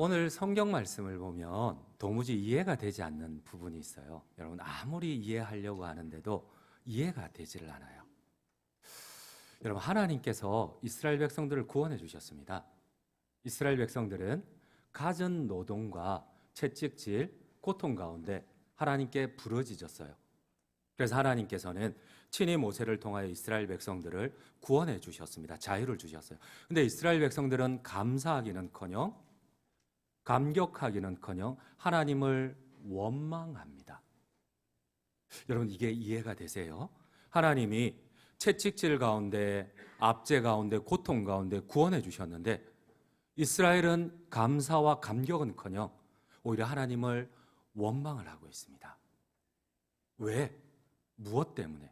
오늘 성경 말씀을 보면 도무지 이해가 되지 않는 부분이 있어요. 여러분, 아무리 이해하려고 하는데도 이해가 되지를 않아요. 여러분, 하나님께서 이스라엘 백성들을 구원해 주셨습니다. 이스라엘 백성들은 갖은 노동과 채찍질, 고통 가운데 하나님께 부르짖었어요. 그래서 하나님께서는 친히 모세를 통하여 이스라엘 백성들을 구원해 주셨습니다. 자유를 주셨어요. 근데 이스라엘 백성들은 감사하기는커녕 감격하기는커녕 하나님을 원망합니다. 여러분, 이게 이해가 되세요? 하나님이 채찍질 가운데, 압제 가운데, 고통 가운데 구원해 주셨는데 이스라엘은 감사와 감격은커녕 오히려 하나님을 원망을 하고 있습니다. 왜? 무엇 때문에?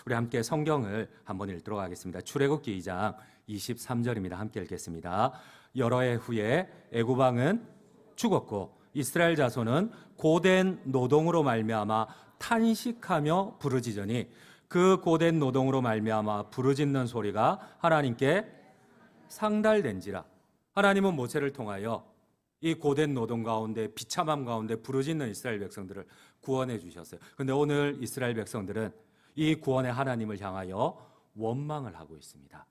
우리 함께 성경을 한번 읽도록 하겠습니다. 출애굽기 2장 23절입니다. 함께 읽겠습니다. 여러 해 후에 애굽 왕은 죽었고 이스라엘 자손은 고된 노동으로 말미암아 탄식하며 부르짖으니 그 고된 노동으로 말미암아 부르짖는 소리가 하나님께 상달된지라. 하나님은 모세를 통하여 이 고된 노동 가운데 비참함 가운데 부르짖는 이스라엘 백성들을 구원해 주셨어요. 그런데 오늘 이스라엘 백성들은 이 구원의 하나님을 향하여 원망을 하고 있습니다.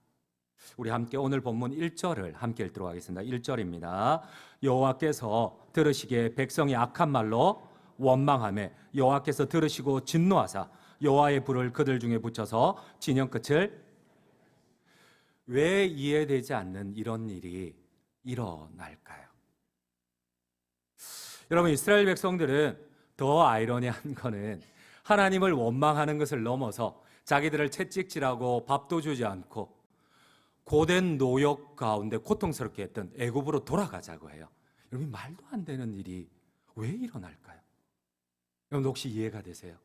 우리 함께 오늘 본문 1절을 함께 읽도록 하겠습니다. 1절입니다. 여호와께서 들으시기에 백성이 악한 말로 원망하며 여호와께서 들으시고 진노하사 여호와의 불을 그들 중에 붙여서 진영 끝을. 왜 이해되지 않는 이런 일이 일어날까요? 여러분, 이스라엘 백성들은 더 아이러니한 거는 하나님을 원망하는 것을 넘어서 자기들을 채찍질하고 밥도 주지 않고 고된 노역 가운데 고통스럽게 했던 애굽으로 돌아가자고 해요. 여러분, 말도 안 되는 일이 왜 일어날까요? 여러분, 혹시 이해가 되세요?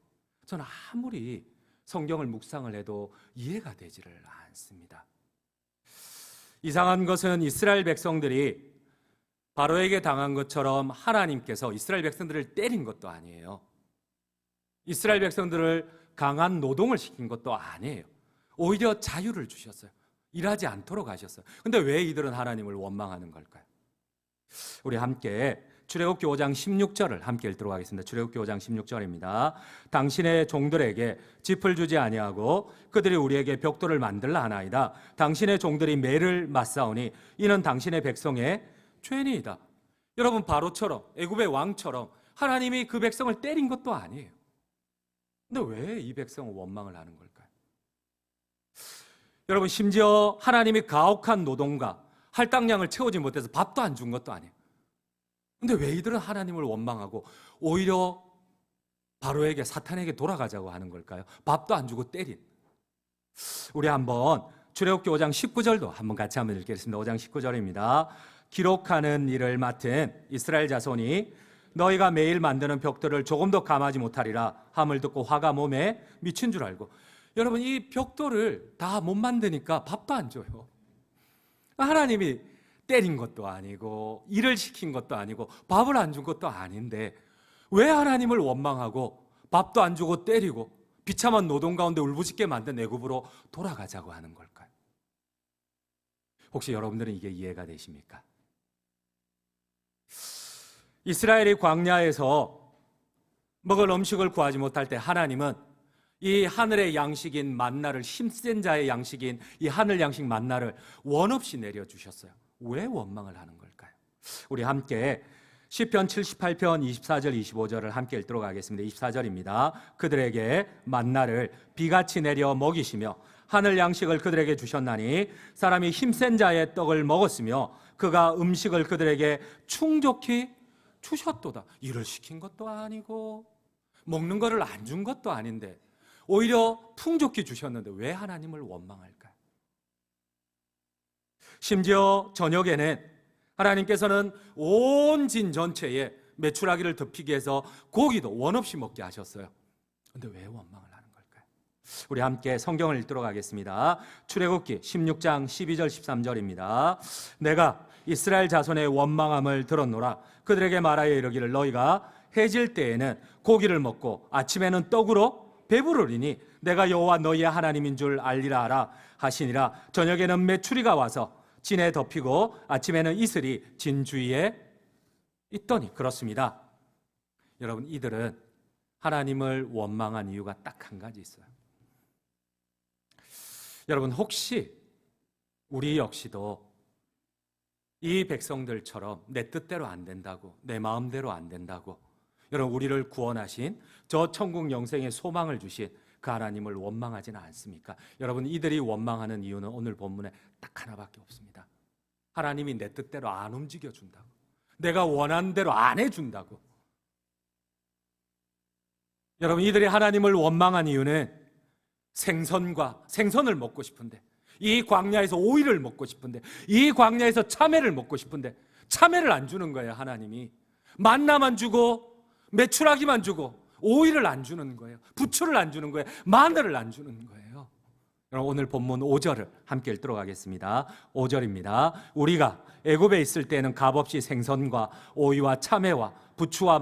저는 아무리 성경을 묵상을 해도 이해가 되지를 않습니다. 이상한 것은 이스라엘 백성들이 바로에게 당한 것처럼 하나님께서 이스라엘 백성들을 때린 것도 아니에요. 이스라엘 백성들을 강한 노동을 시킨 것도 아니에요. 오히려 자유를 주셨어요. 일하지 않도록 하셨어요. 근데 왜 이들은 하나님을 원망하는 걸까요? 우리 함께 출애굽기 5장 16절을 함께 읽도록 하겠습니다. 출애굽기 5장 16절입니다. 당신의 종들에게 짚을 주지 아니하고 그들이 우리에게 벽돌을 만들라 하나이다. 당신의 종들이 매를 맞사오니 이는 당신의 백성의 죄니이다. 여러분, 바로처럼 애굽의 왕처럼 하나님이 그 백성을 때린 것도 아니에요. 근데 왜 이 백성은 원망을 하는 걸까요? 여러분, 심지어 하나님이 가혹한 노동과 할당량을 채우지 못해서 밥도 안 준 것도 아니에요. 근데 왜 이들은 하나님을 원망하고 오히려 바로에게, 사탄에게 돌아가자고 하는 걸까요? 밥도 안 주고 때린. 우리 한번 출애굽기 5장 19절도 한번 같이 한번 읽겠습니다. 5장 19절입니다. 기록하는 일을 맡은 이스라엘 자손이 너희가 매일 만드는 벽돌을 조금도 감하지 못하리라 함을 듣고 화가 몸에 미친 줄 알고. 여러분, 이 벽돌을 다 못 만드니까 밥도 안 줘요. 하나님이 때린 것도 아니고 일을 시킨 것도 아니고 밥을 안 준 것도 아닌데 왜 하나님을 원망하고 밥도 안 주고 때리고 비참한 노동 가운데 울부짖게 만든 애굽으로 돌아가자고 하는 걸까요? 혹시 여러분들은 이게 이해가 되십니까? 이스라엘이 광야에서 먹을 음식을 구하지 못할 때 하나님은 이 하늘의 양식인 만나를, 힘센 자의 양식인 이 하늘 양식 만나를 원 없이 내려주셨어요. 왜 원망을 하는 걸까요? 우리 함께 시편 78편 24절 25절을 함께 읽도록 하겠습니다. 24절입니다. 그들에게 만나를 비같이 내려 먹이시며 하늘 양식을 그들에게 주셨나니 사람이 힘센 자의 떡을 먹었으며 그가 음식을 그들에게 충족히 주셨도다. 일을 시킨 것도 아니고 먹는 거를 안 준 것도 아닌데 오히려 풍족히 주셨는데 왜 하나님을 원망할까요? 심지어 저녁에는 하나님께서는 온 진 전체에 메추라기를 덮이게 해서 고기도 원 없이 먹게 하셨어요. 그런데 왜 원망을 하는 걸까요? 우리 함께 성경을 읽도록 하겠습니다. 출애굽기 16장 12절 13절입니다. 내가 이스라엘 자손의 원망함을 들었노라. 그들에게 말하여 이르기를 너희가 해질 때에는 고기를 먹고 아침에는 떡으로 배부르리니 내가 여호와 너희의 하나님인 줄 알리라 하라 하시니라. 저녁에는 메추리가 와서 진에 덮이고 아침에는 이슬이 진 주위에 있더니. 그렇습니다. 여러분, 이들은 하나님을 원망한 이유가 딱 한 가지 있어요. 여러분, 혹시 우리 역시도 이 백성들처럼 내 뜻대로 안 된다고, 내 마음대로 안 된다고, 여러분, 우리를 구원하신 저 천국 영생의 소망을 주신 그 하나님을 원망하지는 않습니까? 여러분, 이들이 원망하는 이유는 오늘 본문에 딱 하나밖에 없습니다. 하나님이 내 뜻대로 안 움직여준다고, 내가 원하는 대로 안 해준다고. 여러분, 이들이 하나님을 원망한 이유는 생선을 먹고 싶은데, 이 광야에서 오이를 먹고 싶은데, 이 광야에서 참외를 먹고 싶은데 참외를 안 주는 거예요. 하나님이 만나만 주고 메추라기만 주고 오이를 안 주는 거예요. 부추를 안 주는 거예요. 마늘을 안 주는 거예요. 여러분, 오늘 본문 5절을 함께 읽도록 하겠습니다. 5절입니다. 우리가 애굽에 있을 때는 값없이 생선과 오이와 참외와 부추와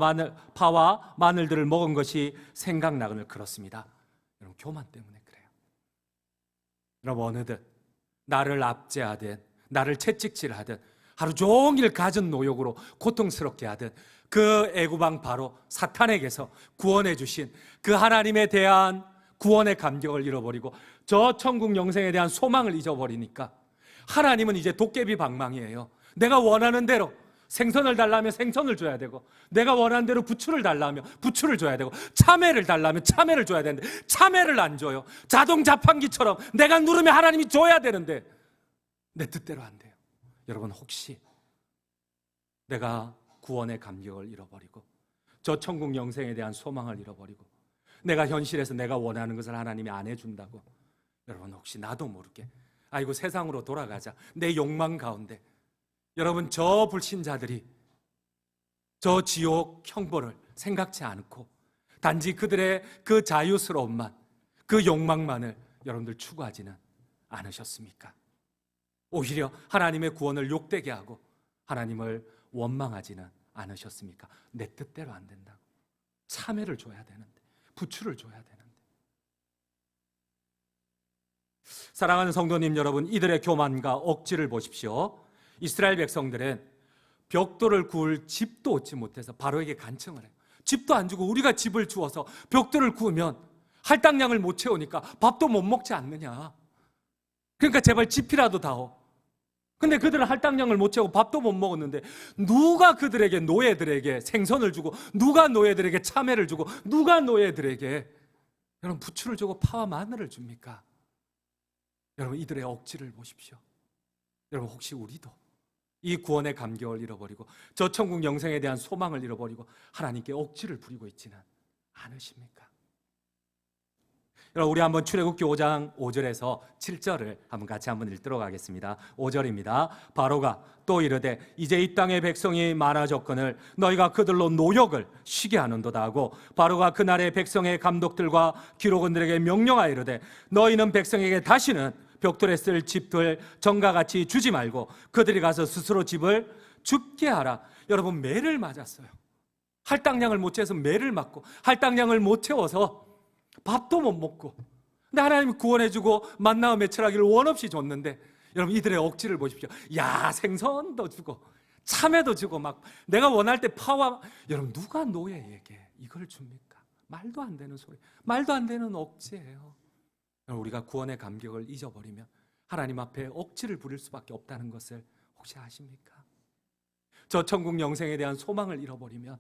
파와 마늘들을 먹은 것이 생각나거늘. 그렇습니다. 여러분, 교만 때문에 그래요. 여러분, 어느덧 나를 압제하든 나를 채찍질하든 하루 종일 갖은 노역으로 고통스럽게 하든 그 애굽왕 바로 사탄에게서 구원해 주신 그 하나님에 대한 구원의 감격을 잃어버리고 저 천국 영생에 대한 소망을 잊어버리니까 하나님은 이제 도깨비 방망이에요. 내가 원하는 대로 생선을 달라면 생선을 줘야 되고, 내가 원하는 대로 부추를 달라면 부추를 줘야 되고, 참외를 달라면 참외를 줘야 되는데 참외를 안 줘요. 자동 자판기처럼 내가 누르면 하나님이 줘야 되는데 내 뜻대로 안 돼요. 여러분, 혹시 내가 구원의 감격을 잃어버리고 저 천국 영생에 대한 소망을 잃어버리고 내가 현실에서 내가 원하는 것을 하나님이 안 해준다고, 여러분, 혹시 나도 모르게 아이고 세상으로 돌아가자, 내 욕망 가운데 여러분, 저 불신자들이 저 지옥 형벌을 생각지 않고 단지 그들의 그 자유스러움만, 그 욕망만을 여러분들 추구하지는 않으셨습니까? 오히려 하나님의 구원을 욕되게 하고 하나님을 원망하지는 않으셨습니까? 내 뜻대로 안 된다고, 참외를 줘야 되는데, 부추를 줘야 되는데. 사랑하는 성도님 여러분, 이들의 교만과 억지를 보십시오. 이스라엘 백성들은 벽돌을 구울 집도 얻지 못해서 바로에게 간청을 해요. 집도 안 주고 우리가 집을 주어서 벽돌을 구우면 할당량을 못 채우니까 밥도 못 먹지 않느냐. 그러니까 제발 집이라도 다오. 근데 그들은 할당량을 못 채우고 밥도 못 먹었는데 누가 그들에게, 노예들에게 생선을 주고, 누가 노예들에게 참외를 주고, 누가 노예들에게 여러분 부추를 주고 파와 마늘을 줍니까? 여러분, 이들의 억지를 보십시오. 여러분, 혹시 우리도 이 구원의 감격을 잃어버리고 저 천국 영생에 대한 소망을 잃어버리고 하나님께 억지를 부리고 있지는 않으십니까? 여러분, 우리 한번 출애굽기 5장 5절에서 7절을 한번 같이 한번 읽도록 하겠습니다. 5절입니다. 바로가 또 이르되 이제 이 땅의 백성이 많아졌거늘 너희가 그들로 노역을 쉬게 하는도다 하고, 바로가 그날의 백성의 감독들과 기록원들에게 명령하여 이르되 너희는 백성에게 다시는 벽돌에 쓸 집들 전과 같이 주지 말고 그들이 가서 스스로 집을 줍게 하라. 여러분, 매를 맞았어요. 할당량을 못 채워서 매를 맞고, 할당량을 못 채워서 밥도 못 먹고, 근데 하나님이 구원해주고 만나와 메추라기를 원없이 줬는데, 여러분, 이들의 억지를 보십시오. 야, 생선도 주고 참외도 주고 막 내가 원할 때 파와, 여러분, 누가 노예에게 이걸 줍니까? 말도 안 되는 소리, 말도 안 되는 억지예요. 우리가 구원의 감격을 잊어버리면 하나님 앞에 억지를 부릴 수밖에 없다는 것을 혹시 아십니까? 저 천국 영생에 대한 소망을 잃어버리면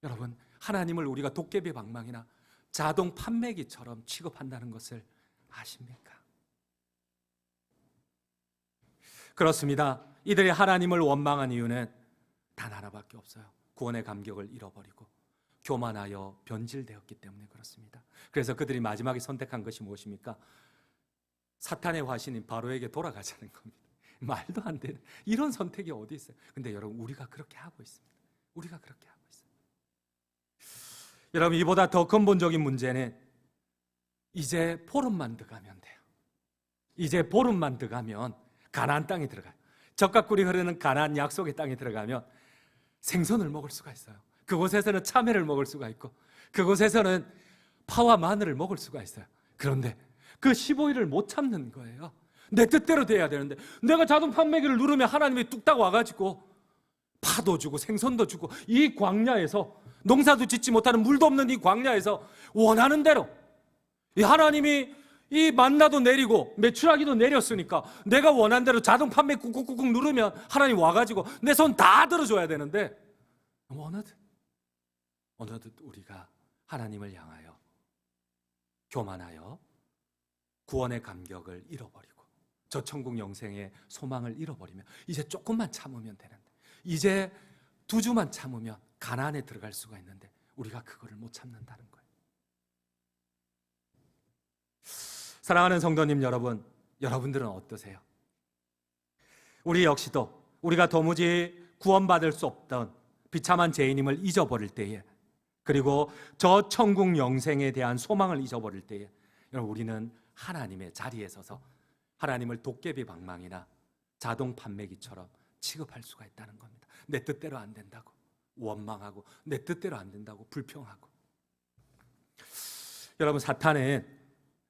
여러분, 하나님을 우리가 도깨비 방망이나 자동 판매기처럼 취급한다는 것을 아십니까? 그렇습니다. 이들이 하나님을 원망한 이유는 단 하나밖에 없어요. 구원의 감격을 잃어버리고 교만하여 변질되었기 때문에 그렇습니다. 그래서 그들이 마지막에 선택한 것이 무엇입니까? 사탄의 화신인 바로에게 돌아가자는 겁니다. 말도 안 되는 이런 선택이 어디 있어요? 근데 여러분, 우리가 그렇게 하고 있습니다. 우리가 그렇게 하고 있어요. 여러분, 이보다 더 근본적인 문제는 이제 보름만 더 가면 돼요. 이제 보름만 더 가면 가나안 땅에 들어가요. 젖과 꿀이 흐르는 가나안 약속의 땅에 들어가면 생선을 먹을 수가 있어요. 그곳에서는 참외를 먹을 수가 있고, 그곳에서는 파와 마늘을 먹을 수가 있어요. 그런데 그 15일을 못 참는 거예요. 내 뜻대로 돼야 되는데 내가 자동 판매기를 누르면 하나님이 뚝딱 와가지고 파도 주고 생선도 주고 이 광야에서 농사도 짓지 못하는 물도 없는 이 광야에서 원하는 대로 이 하나님이 이 만나도 내리고 메추라기도 내렸으니까 내가 원하는 대로 자동 판매 꾹꾹꾹 누르면 하나님 와가지고 내 손 다 들어줘야 되는데 어느덧 우리가 하나님을 향하여 교만하여 구원의 감격을 잃어버리고 저 천국 영생의 소망을 잃어버리면 이제 조금만 참으면 되는데 이제 2주만 참으면 가나안에 들어갈 수가 있는데 우리가 그거를 못 참는다는 거예요. 사랑하는 성도님 여러분, 여러분들은 어떠세요? 우리 역시도 우리가 도무지 구원받을 수 없던 비참한 죄인임을 잊어버릴 때에 그리고 저 천국 영생에 대한 소망을 잊어버릴 때에 여러분 우리는 하나님의 자리에 서서 하나님을 도깨비 방망이나 자동 판매기처럼 취급할 수가 있다는 겁니다. 내 뜻대로 안 된다고 원망하고 내 뜻대로 안 된다고 불평하고. 여러분 사탄은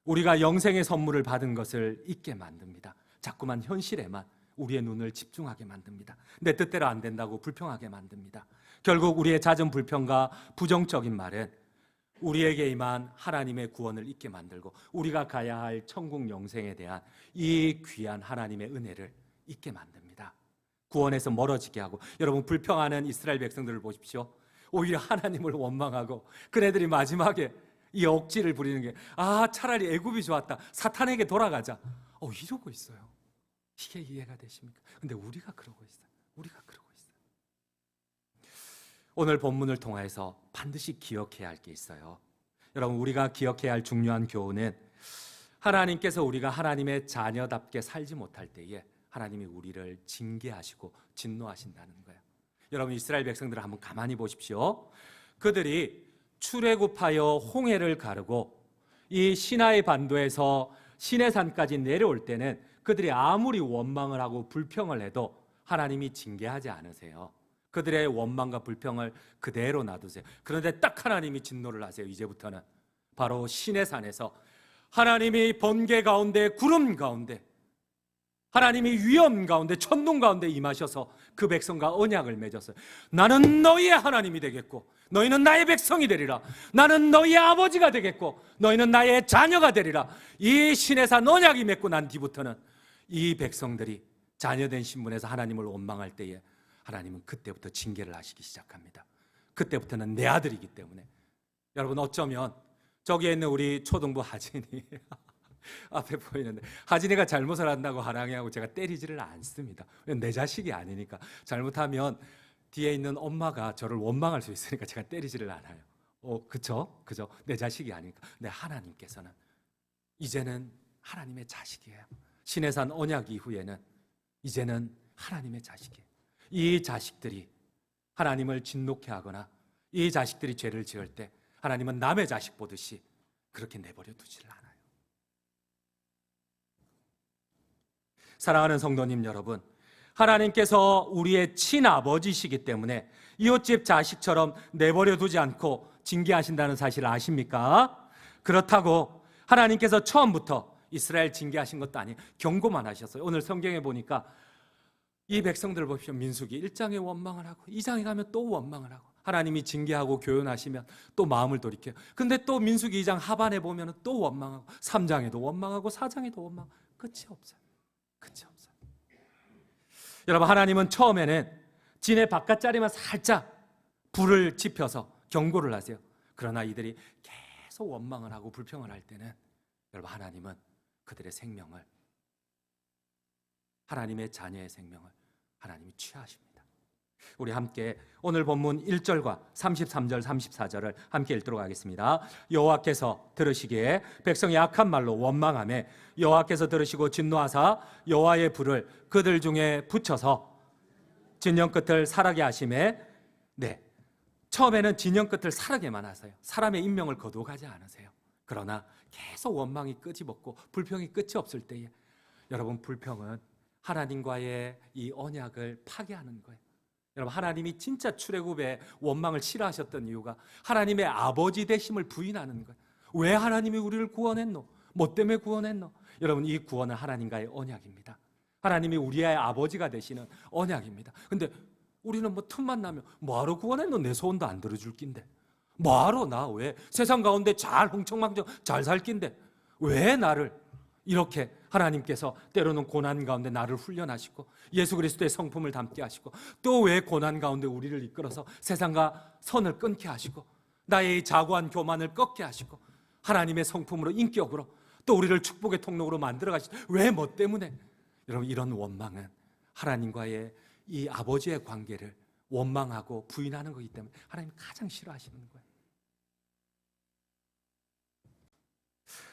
우리가 영생의 선물을 받은 것을 잊게 만듭니다. 자꾸만 현실에만 우리의 눈을 집중하게 만듭니다. 내 뜻대로 안 된다고 불평하게 만듭니다. 결국 우리의 잦은 불평과 부정적인 말은 우리에게 임한 하나님의 구원을 잊게 만들고 우리가 가야 할 천국 영생에 대한 이 귀한 하나님의 은혜를 잊게 만듭니다. 구원에서 멀어지게 하고. 여러분 불평하는 이스라엘 백성들을 보십시오. 오히려 하나님을 원망하고 그네들이 마지막에 이 억지를 부리는 게 차라리 애굽이 좋았다, 사탄에게 돌아가자, 이러고 있어요. 이게 이해가 되십니까? 근데 우리가 그러고 있어요. 오늘 본문을 통해서 반드시 기억해야 할 게 있어요. 여러분 우리가 기억해야 할 중요한 교훈은 하나님께서 우리가 하나님의 자녀답게 살지 못할 때에 하나님이 우리를 징계하시고 진노하신다는 거예요. 여러분 이스라엘 백성들을 한번 가만히 보십시오. 그들이 출애굽하여 홍해를 가르고 이 시나이 반도에서 시내산까지 내려올 때는 그들이 아무리 원망을 하고 불평을 해도 하나님이 징계하지 않으세요. 그들의 원망과 불평을 그대로 놔두세요. 그런데 딱 하나님이 진노를 하세요. 이제부터는 바로 시내산에서 하나님이 번개 가운데 구름 가운데 하나님이 위험 가운데 천둥 가운데 임하셔서 그 백성과 언약을 맺었어요. 나는 너희의 하나님이 되겠고 너희는 나의 백성이 되리라. 나는 너희의 아버지가 되겠고 너희는 나의 자녀가 되리라. 이 시내산 언약이 맺고 난 뒤부터는 이 백성들이 자녀된 신분에서 하나님을 원망할 때에 하나님은 그때부터 징계를 하시기 시작합니다. 그때부터는 내 아들이기 때문에. 여러분 어쩌면 저기에 있는 우리 초등부 하진이 앞에 보이는데 하진이가 잘못을 한다고 하랑이하고 제가 때리지를 않습니다. 내 자식이 아니니까. 잘못하면 뒤에 있는 엄마가 저를 원망할 수 있으니까 제가 때리지를 않아요. 그죠? 내 자식이 아니니까. 근데 하나님께서는 이제는 하나님의 자식이에요. 시내산 언약 이후에는 이제는 하나님의 자식이에요. 이 자식들이 하나님을 진노케 하거나 이 자식들이 죄를 지을 때 하나님은 남의 자식 보듯이 그렇게 내버려 두지를 않아요. 사랑하는 성도님 여러분, 하나님께서 우리의 친아버지시기 때문에 이웃집 자식처럼 내버려 두지 않고 징계하신다는 사실을 아십니까? 그렇다고 하나님께서 처음부터 이스라엘 징계하신 것도 아니에요. 경고만 하셨어요. 오늘 성경에 보니까 이 백성들을 보십시오. 민수기 1장에 원망을 하고 2장에 가면 또 원망을 하고 하나님이 징계하고 교훈하시면 또 마음을 돌이켜요. 근데 또 민수기 2장 하반에 보면 또 원망하고 3장에도 원망하고 4장에도 원망하고 끝이 없어요. 여러분 하나님은 처음에는 진의 바깥자리만 살짝 불을 지펴서 경고를 하세요. 그러나 이들이 계속 원망을 하고 불평을 할 때는 여러분 하나님은 그들의 생명을, 하나님의 자녀의 생명을 하나님이 취하십니다. 우리 함께 오늘 본문 1절과 33절 34절을 함께 읽도록 하겠습니다. 여호와께서 들으시기에 백성이 악한 말로 원망하매 여호와께서 들으시고 진노하사 여호와의 불을 그들 중에 붙여서 진영 끝을 사라게 하시매. 처음에는 진영 끝을 사라게만 하세요. 사람의 인명을 거두어가지 않으세요. 그러나 계속 원망이 끄집었고 불평이 끝이 없을 때에 여러분 불평은 하나님과의 이 언약을 파괴하는 거예요. 여러분 하나님이 진짜 출애굽의 원망을 싫어하셨던 이유가 하나님의 아버지 되심을 부인하는 거예요. 왜 하나님이 우리를 구원했노? 뭐 때문에 구원했노? 여러분, 이 구원은 하나님과의 언약입니다. 하나님이 우리의 아버지가 되시는 언약입니다. 근데 우리는 뭐 틈만 나면 뭐하러 구원했노? 내 소원도 안 들어줄 낀데, 뭐하러 나 왜 세상 가운데 잘 흥청망청 잘 살 낀데 왜 나를 이렇게 하나님께서 때로는 고난 가운데 나를 훈련하시고 예수 그리스도의 성품을 담게 하시고 또 왜 고난 가운데 우리를 이끌어서 세상과 선을 끊게 하시고 나의 자고한 교만을 꺾게 하시고 하나님의 성품으로 인격으로 또 우리를 축복의 통로로 만들어 가시고 왜 뭐 때문에? 여러분, 이런 원망은 하나님과의 이 아버지의 관계를 원망하고 부인하는 거기 때문에 하나님 가장 싫어하시는 거예요.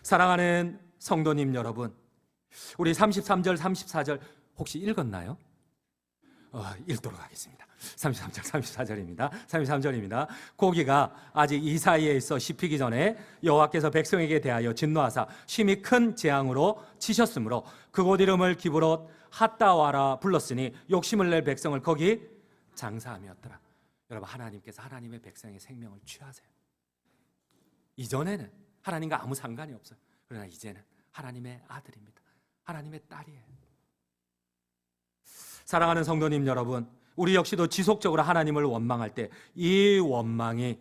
사랑하는 성도님 여러분, 우리 33절 34절 혹시 읽었나요? 읽도록 하겠습니다. 33절 34절입니다. 33절입니다. 고기가 아직 이 사이에 있어 씹히기 전에 여호와께서 백성에게 대하여 진노하사 심히 큰 재앙으로 치셨으므로 그곳 이름을 기브롯 핫다와라 불렀으니 욕심을 낼 백성을 거기 장사함이었더라. 여러분, 하나님께서 하나님의 백성의 생명을 취하세요. 이전에는 하나님과 아무 상관이 없어요. 그러나 이제는 하나님의 아들입니다. 하나님의 딸이에요. 사랑하는 성도님 여러분, 우리 역시도 지속적으로 하나님을 원망할 때 이 원망이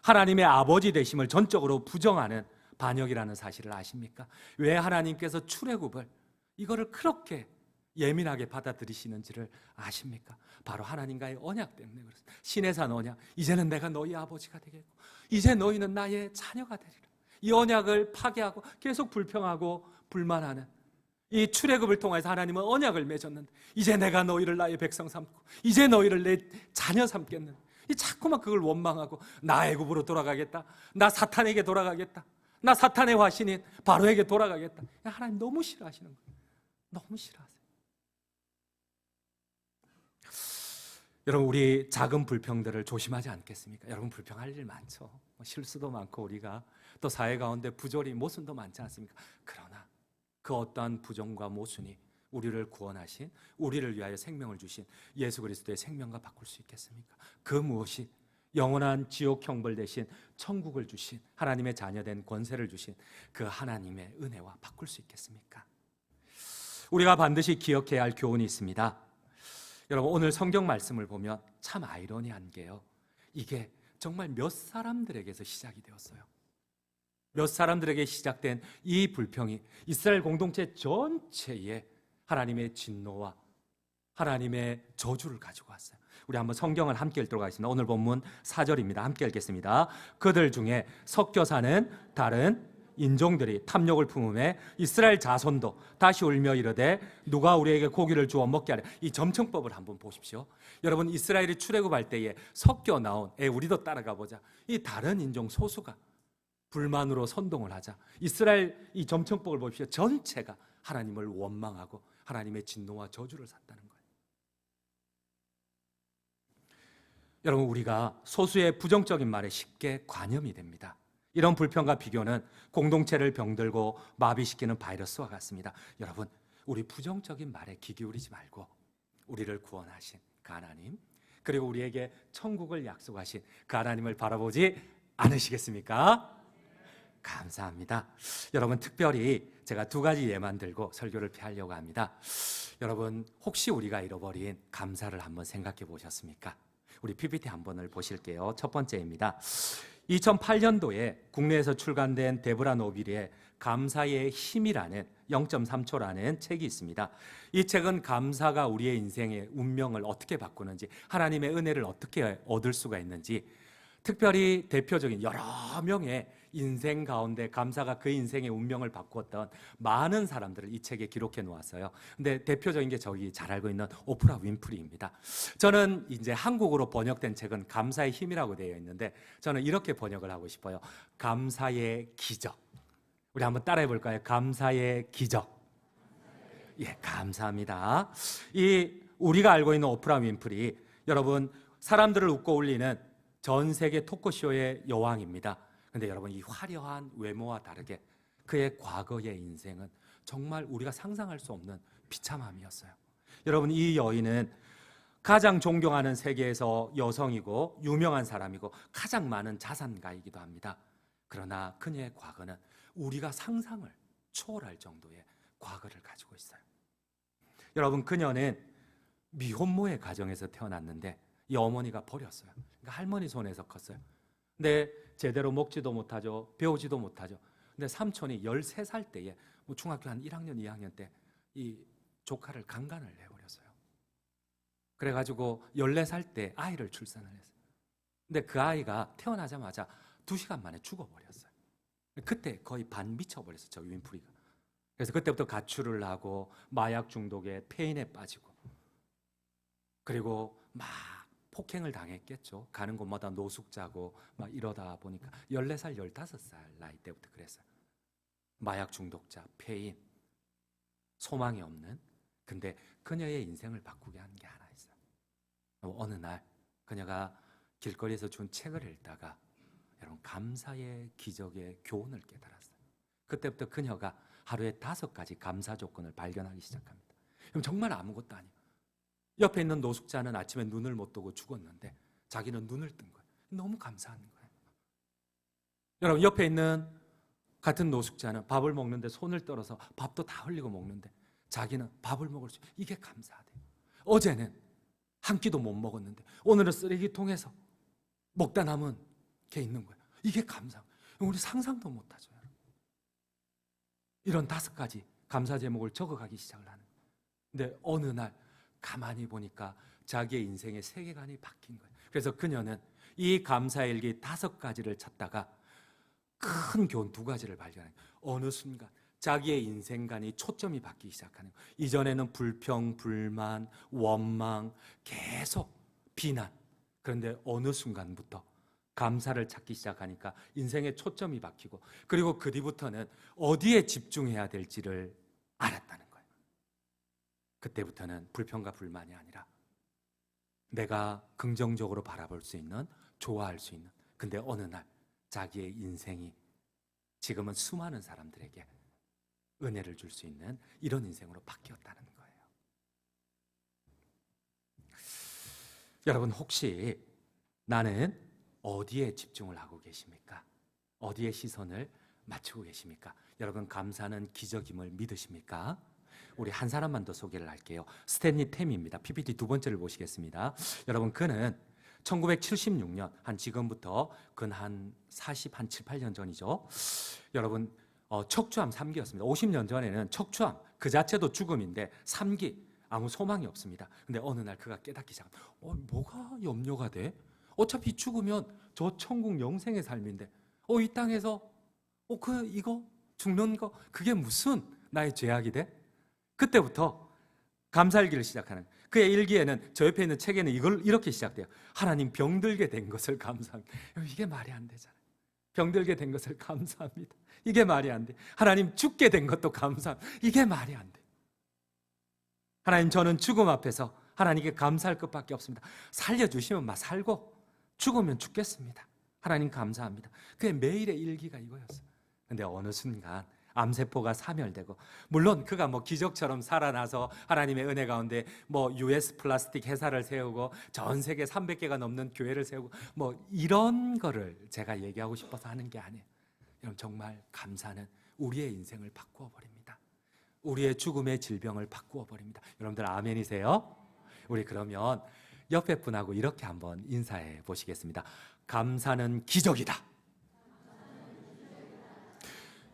하나님의 아버지 되심을 전적으로 부정하는 반역이라는 사실을 아십니까? 왜 하나님께서 출애굽을 이거를 그렇게 예민하게 받아들이시는지를 아십니까? 바로 하나님과의 언약 때문에 그렇습니다. 시내산 언약, 이제는 내가 너희 아버지가 되겠고 이제 너희는 나의 자녀가 되리라. 이 언약을 파괴하고 계속 불평하고 불만하는 이 출애굽을 통해서 하나님은 언약을 맺었는데 이제 내가 너희를 나의 백성 삼고 이제 너희를 내 자녀 삼겠는데 이 자꾸만 그걸 원망하고 나 애굽으로 돌아가겠다, 나 사탄에게 돌아가겠다, 나 사탄의 화신인 바로에게 돌아가겠다. 하나님 너무 싫어하시는 거예요. 너무 싫어하세요. 여러분, 우리 작은 불평들을 조심하지 않겠습니까? 여러분, 불평할 일 많죠. 실수도 많고 우리가 또 사회 가운데 부조리 모순도 많지 않습니까? 그러나 그 어떠한 부정과 모순이 우리를 구원하신, 우리를 위하여 생명을 주신 예수 그리스도의 생명과 바꿀 수 있겠습니까? 그 무엇이 영원한 지옥 형벌 대신 천국을 주신, 하나님의 자녀된 권세를 주신 그 하나님의 은혜와 바꿀 수 있겠습니까? 우리가 반드시 기억해야 할 교훈이 있습니다. 여러분, 오늘 성경 말씀을 보면 참 아이러니한 게요, 이게 정말 몇 사람들에게서 시작이 되었어요. 몇 사람들에게 시작된 이 불평이 이스라엘 공동체 전체에 하나님의 진노와 하나님의 저주를 가지고 왔어요. 우리 한번 성경을 함께 읽도록 하겠습니다. 오늘 본문 4절입니다. 함께 읽겠습니다. 그들 중에 섞여 사는 다른 인종들이 탐욕을 품음에 이스라엘 자손도 다시 울며 이르되 누가 우리에게 고기를 주어 먹게 하랴. 이 점청법을 한번 보십시오. 여러분, 이스라엘이 출애굽할 때에 섞여 나온 우리도 따라가 보자, 이 다른 인종 소수가 불만으로 선동을 하자 이스라엘 이 점청법을 보십시오. 전체가 하나님을 원망하고 하나님의 진노와 저주를 샀다는 거예요. 여러분, 우리가 소수의 부정적인 말에 쉽게 관염이 됩니다. 이런 불평과 비교는 공동체를 병들고 마비시키는 바이러스와 같습니다. 여러분, 우리 부정적인 말에 귀 기울이지 말고 우리를 구원하신 그 하나님, 그리고 우리에게 천국을 약속하신 그 하나님을 바라보지 않으시겠습니까? 감사합니다. 여러분, 특별히 제가 두 가지 예만 들고 설교를 폐하려고 합니다. 여러분, 혹시 우리가 잃어버린 감사를 한번 생각해 보셨습니까? 우리 PPT 한 번을 보실게요. 첫 번째입니다. 2008년도에 국내에서 출간된 데브라 노빌의 감사의 힘이라는 0.3초라는 책이 있습니다. 이 책은 감사가 우리의 인생의 운명을 어떻게 바꾸는지, 하나님의 은혜를 어떻게 얻을 수가 있는지, 특별히 대표적인 여러 명의 인생 가운데 감사가 그 인생의 운명을 바꾸었던 많은 사람들을 이 책에 기록해 놓았어요. 근데 대표적인 게 저기 잘 알고 있는 오프라 윈프리입니다. 저는 이제 한국어로 번역된 책은 감사의 힘이라고 되어 있는데 저는 이렇게 번역을 하고 싶어요. 감사의 기적. 우리 한번 따라해 볼까요? 감사의 기적. 예, 감사합니다. 이 우리가 알고 있는 오프라 윈프리, 여러분, 사람들을 웃고 울리는 전 세계 토크쇼의 여왕입니다. 근데 여러분, 이 화려한 외모와 다르게 그의 과거의 인생은 정말 우리가 상상할 수 없는 비참함이었어요. 여러분, 이 여인은 가장 존경하는 세계에서 여성이고 유명한 사람이고 가장 많은 자산가이기도 합니다. 그러나 그녀의 과거는 우리가 상상을 초월할 정도의 과거를 가지고 있어요. 여러분, 그녀는 미혼모의 가정에서 태어났는데 이 어머니가 버렸어요. 그러니까 할머니 손에서 컸어요. 근데 제대로 먹지도 못하죠. 배우지도 못하죠. 근데 삼촌이 13살 때에 뭐 중학교 한 1학년, 2학년 때 이 조카를 강간을 해버렸어요. 그래가지고 14살 때 아이를 출산을 했어요. 근데 그 아이가 태어나자마자 2시간 만에 죽어버렸어요. 그때 거의 반 미쳐버렸어요, 저 윈프리가. 그래서 그때부터 가출을 하고 마약 중독에 폐인에 빠지고, 그리고 막 폭행을 당했겠죠. 가는 곳마다 노숙자고 막 이러다 보니까 14살, 15살 나이 때부터 그랬어요. 마약 중독자, 폐인, 소망이 없는. 근데 그녀의 인생을 바꾸게 한 게 하나 있어요. 어느 날 그녀가 길거리에서 준 책을 읽다가 여러분, 감사의 기적의 교훈을 깨달았어요. 그때부터 그녀가 하루에 5가지 감사 조건을 발견하기 시작합니다. 그럼 정말 아무것도 아니에요. 옆에 있는 노숙자는 아침에 눈을 못 뜨고 죽었는데 자기는 눈을 뜬 거예요. 너무 감사한 거예요. 여러분, 옆에 있는 같은 노숙자는 밥을 먹는데 손을 떨어서 밥도 다 흘리고 먹는데 자기는 밥을 먹을 수, 이게 감사하대요. 어제는 한 끼도 못 먹었는데 오늘은 쓰레기통에서 먹다 남은 게 있는 거예요. 이게 감사. 우리 상상도 못하죠. 이런 5가지 감사 제목을 적어가기 시작을 하는 거예요. 근데 어느 날 가만히 보니까 자기의 인생의 세계관이 바뀐 거예요. 그래서 그녀는 이 감사일기 5가지를 찾다가 큰 교훈 2가지를 발견해요. 어느 순간 자기의 인생관이 초점이 바뀌기 시작하는 거예요. 이전에는 불평, 불만, 원망, 계속 비난. 그런데 어느 순간부터 감사를 찾기 시작하니까 인생의 초점이 바뀌고, 그리고 그 뒤부터는 어디에 집중해야 될지를 알았다는 거예요. 그때부터는 불평과 불만이 아니라 내가 긍정적으로 바라볼 수 있는, 좋아할 수 있는, 근데 어느 날 자기의 인생이 지금은 수많은 사람들에게 은혜를 줄 수 있는 이런 인생으로 바뀌었다는 거예요. 여러분, 혹시 나는 어디에 집중을 하고 계십니까? 어디에 시선을 맞추고 계십니까? 여러분, 감사는 기적임을 믿으십니까? 우리 한 사람만 더 소개를 할게요. 스탠리 템입니다. PPT 2번째를 보시겠습니다. 여러분, 그는 1976년, 한 지금부터 근 한 7, 8년 전이죠. 여러분, 척추암 3기였습니다. 50년 전에는 척추암 그 자체도 죽음인데 3기, 아무 소망이 없습니다. 근데 어느 날 그가 깨닫기 시작합니다. 뭐가 염려가 돼? 어차피 죽으면 저 천국 영생의 삶인데 이 땅에서 이거 죽는 거 그게 무슨 나의 죄악이 돼? 그때부터 감사일기를 시작하는, 그의 일기에는, 저 옆에 있는 책에는 이걸 이렇게 시작돼요. 하나님, 병들게 된 것을 감사합니다. 이게 말이 안 되잖아요. 병들게 된 것을 감사합니다. 이게 말이 안 돼. 하나님, 죽게 된 것도 감사합니다. 이게 말이 안 돼. 하나님, 저는 죽음 앞에서 하나님께 감사할 것밖에 없습니다. 살려주시면 막 살고 죽으면 죽겠습니다. 하나님 감사합니다. 그의 매일의 일기가 이거였어요. 근데 어느 순간 암세포가 사멸되고, 물론 그가 기적처럼 살아나서 하나님의 은혜 가운데 US 플라스틱 회사를 세우고 전 세계 300개가 넘는 교회를 세우고 이런 거를 제가 얘기하고 싶어서 하는 게 아니에요. 여러분, 정말 감사는 우리의 인생을 바꾸어 버립니다. 우리의 죽음의 질병을 바꾸어 버립니다. 여러분들 아멘이세요? 우리 그러면 옆에 분하고 이렇게 한번 인사해 보시겠습니다. 감사는 기적이다.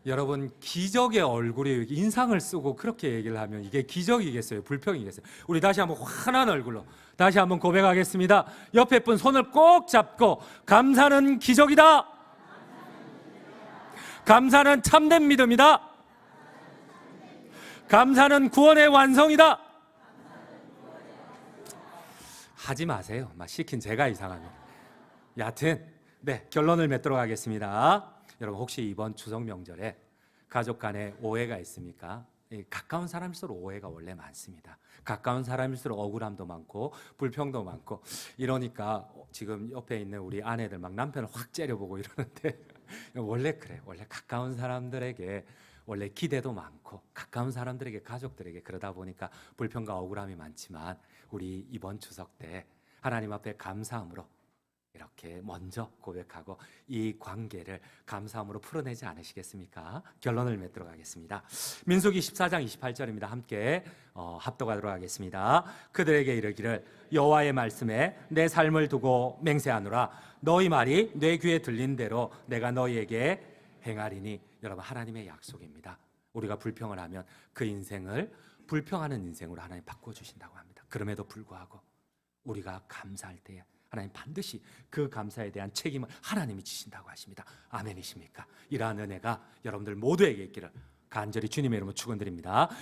여러분, 기적의 얼굴이 인상을 쓰고 그렇게 얘기를 하면 이게 기적이겠어요? 불평이겠어요? 우리 다시 한번 환한 얼굴로 다시 한번 고백하겠습니다. 옆에 분 손을 꼭 잡고, 감사는 기적이다. 감사는 참된 믿음이다. 감사는 구원의 완성이다. 하지 마세요. 막 시킨 제가 이상하면. 여하튼 결론을 맺도록 하겠습니다. 여러분, 혹시 이번 추석 명절에 가족 간에 오해가 있습니까? 가까운 사람일수록 오해가 원래 많습니다. 가까운 사람일수록 억울함도 많고 불평도 많고 이러니까 지금 옆에 있는 우리 아내들 막 남편을 확 째려보고 이러는데 원래 그래. 원래 가까운 사람들에게 원래 기대도 많고 가까운 사람들에게, 가족들에게 그러다 보니까 불평과 억울함이 많지만 우리 이번 추석 때 하나님 앞에 감사함으로 이렇게 먼저 고백하고 이 관계를 감사함으로 풀어내지 않으시겠습니까? 결론을 맺도록 하겠습니다. 민수기 14장 28절입니다. 함께 합독하도록 하겠습니다. 그들에게 이르기를 여호와의 말씀에 내 삶을 두고 맹세하노라. 너희 말이 내 귀에 들린 대로 내가 너희에게 행하리니. 여러분, 하나님의 약속입니다. 우리가 불평을 하면 그 인생을 불평하는 인생으로 하나님 바꿔주신다고 합니다. 그럼에도 불구하고 우리가 감사할 때에 하나님 반드시 그 감사에 대한 책임을 하나님이 지신다고 하십니다. 아멘이십니까? 이러한 은혜가 여러분들 모두에게 있기를 간절히 주님의 이름으로 축원드립니다.